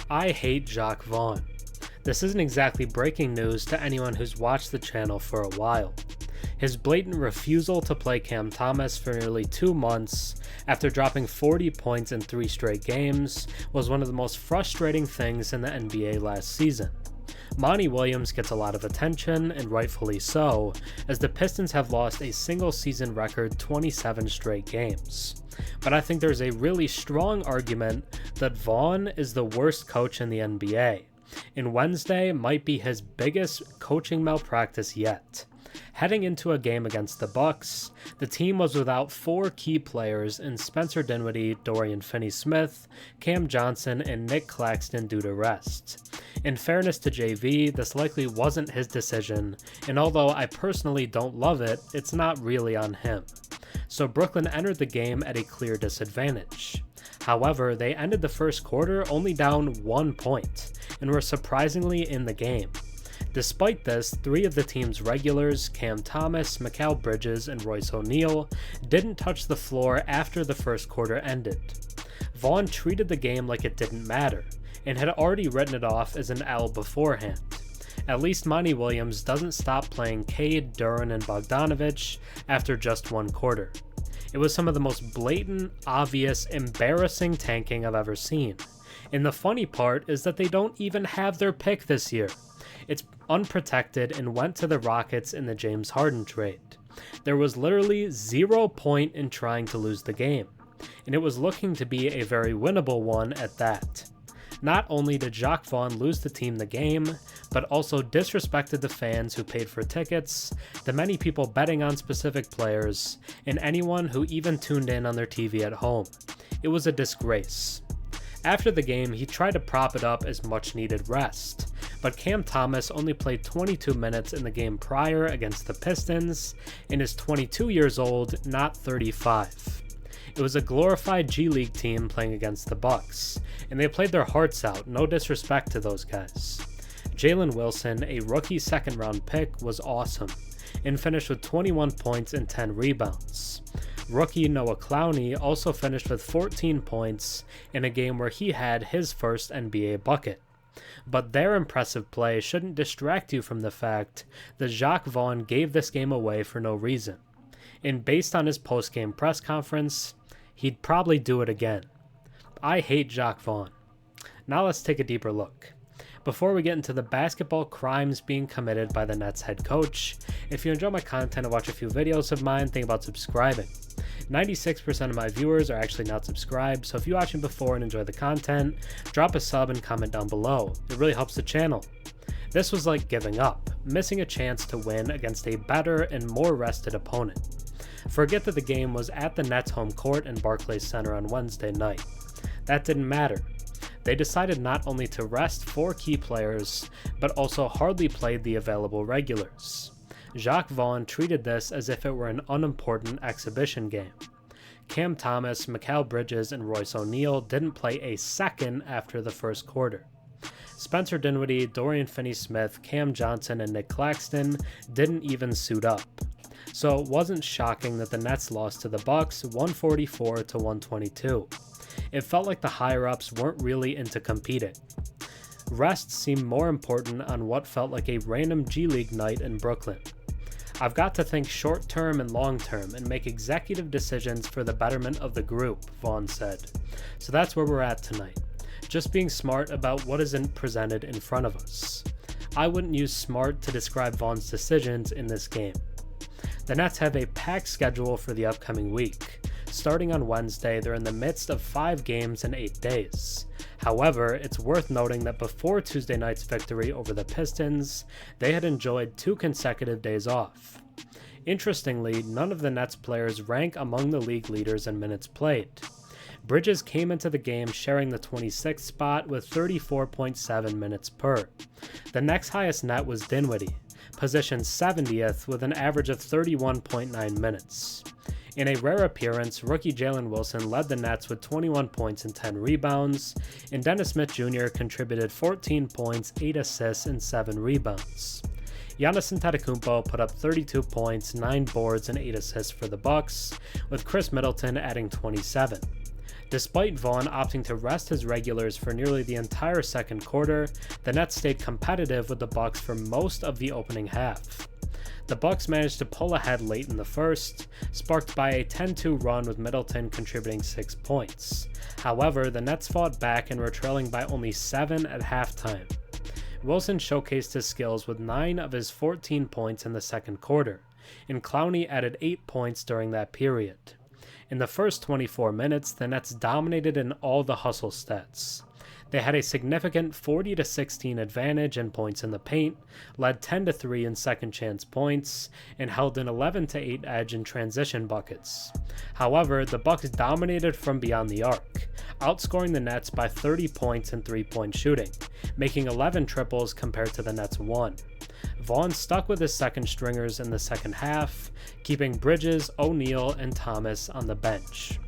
I hate Jacque Vaughn. This isn't exactly breaking news to anyone who's watched the channel for a while. His blatant refusal to play Cam Thomas for nearly 2 months after dropping 40 points in 3 straight games was one of the most frustrating things in the NBA last season. Monty Williams gets a lot of attention, and rightfully so, as the Pistons have lost a single season record 27 straight games. But I think there's a really strong argument that Vaughn is the worst coach in the NBA, and Wednesday might be his biggest coaching malpractice yet. Heading into a game against the Bucks, the team was without 4 key players in Spencer Dinwiddie, Dorian Finney-Smith, Cam Johnson, and Nic Claxton due to rest. In fairness to JV, this likely wasn't his decision, and although I personally don't love it, it's not really on him. So Brooklyn entered the game at a clear disadvantage. However, they ended the first quarter only down 1 point, and were surprisingly in the game. Despite this, 3 of the team's regulars, Cam Thomas, Mikal Bridges, and Royce O'Neale, didn't touch the floor after the first quarter ended. Vaughn treated the game like it didn't matter, and had already written it off as an L beforehand. At least Monty Williams doesn't stop playing Cade, Duren, and Bogdanovic after just 1 quarter. It was some of the most blatant, obvious, embarrassing tanking I've ever seen. And the funny part is that they don't even have their pick this year. It's unprotected and went to the Rockets in the James Harden trade. There was literally 0 point in trying to lose the game, and it was looking to be a very winnable one at that. Not only did Jacque Vaughn lose the team the game, but also disrespected the fans who paid for tickets, the many people betting on specific players, and anyone who even tuned in on their TV at home. It was a disgrace. After the game, he tried to prop it up as much needed rest, but Cam Thomas only played 22 minutes in the game prior against the Pistons and is 22 years old, not 35. It was a glorified G League team playing against the Bucks, and they played their hearts out, no disrespect to those guys. Jalen Wilson, a rookie second-round pick, was awesome, and finished with 21 points and 10 rebounds. Rookie Noah Clowney also finished with 14 points in a game where he had his first NBA bucket. But their impressive play shouldn't distract you from the fact that Jacque Vaughn gave this game away for no reason. And based on his post-game press conference, he'd probably do it again. I hate Jacque Vaughn. Now let's take a deeper look. Before we get into the basketball crimes being committed by the Nets head coach, if you enjoy my content and watch a few videos of mine, think about subscribing. 96% of my viewers are actually not subscribed, so if you watched me before and enjoy the content, drop a sub and comment down below. It really helps the channel. This was like giving up, missing a chance to win against a better and more rested opponent. Forget that the game was at the Nets home court in Barclays Center on Wednesday night. That didn't matter. They decided not only to rest 4 key players, but also hardly played the available regulars. Jacque Vaughn treated this as if it were an unimportant exhibition game. Cam Thomas, Mikal Bridges, and Royce O'Neale didn't play a second after the first quarter. Spencer Dinwiddie, Dorian Finney-Smith, Cam Johnson, and Nic Claxton didn't even suit up. So it wasn't shocking that the Nets lost to the Bucks 144 to 122. It felt like the higher-ups weren't really into competing. Rest seemed more important on what felt like a random G League night in Brooklyn. I've got to think short-term and long-term and make executive decisions for the betterment of the group, Vaughn said. So that's where we're at tonight. Just being smart about what isn't presented in front of us. I wouldn't use smart to describe Vaughn's decisions in this game. The Nets have a packed schedule for the upcoming week. Starting on Wednesday, they're in the midst of 5 games in 8 days. However, it's worth noting that before Tuesday night's victory over the Pistons, they had enjoyed 2 consecutive days off. Interestingly, none of the Nets players rank among the league leaders in minutes played. Bridges came into the game sharing the 26th spot with 34.7 minutes per. The next highest net was Dinwiddie, positioned 70th with an average of 31.9 minutes. In a rare appearance, rookie Jalen Wilson led the Nets with 21 points and 10 rebounds, and Dennis Smith Jr. contributed 14 points, 8 assists, and 7 rebounds. Giannis Antetokounmpo put up 32 points, 9 boards, and 8 assists for the Bucks, with Chris Middleton adding 27. Despite Vaughn opting to rest his regulars for nearly the entire second quarter, the Nets stayed competitive with the Bucks for most of the opening half. The Bucks managed to pull ahead late in the first, sparked by a 10-2 run with Middleton contributing 6 points. However, the Nets fought back and were trailing by only 7 at halftime. Wilson showcased his skills with 9 of his 14 points in the second quarter, and Clowney added 8 points during that period. In the first 24 minutes, the Nets dominated in all the hustle stats. They had a significant 40-16 advantage in points in the paint, led 10-3 in second chance points, and held an 11-8 edge in transition buckets. However, the Bucks dominated from beyond the arc, outscoring the Nets by 30 points in three-point shooting, making 11 triples compared to the Nets' 1. Vaughn stuck with his second stringers in the second half, keeping Bridges, O'Neale, and Thomas on the bench.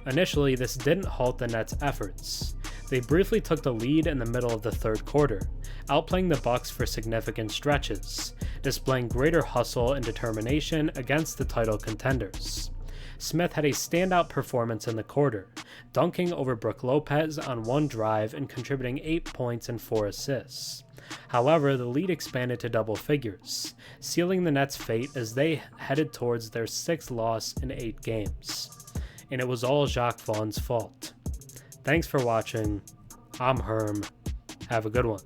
Initially, this didn't halt the Nets' efforts. They briefly took the lead in the middle of the third quarter, outplaying the Bucks for significant stretches, displaying greater hustle and determination against the title contenders. Smith had a standout performance in the quarter, dunking over Brook Lopez on one drive and contributing 8 points and 4 assists. However, the lead expanded to double figures, sealing the Nets' fate as they headed towards their 6th loss in 8 games. And it was all Jacque Vaughn's fault. Thanks for watching. I'm Herm. Have a good one.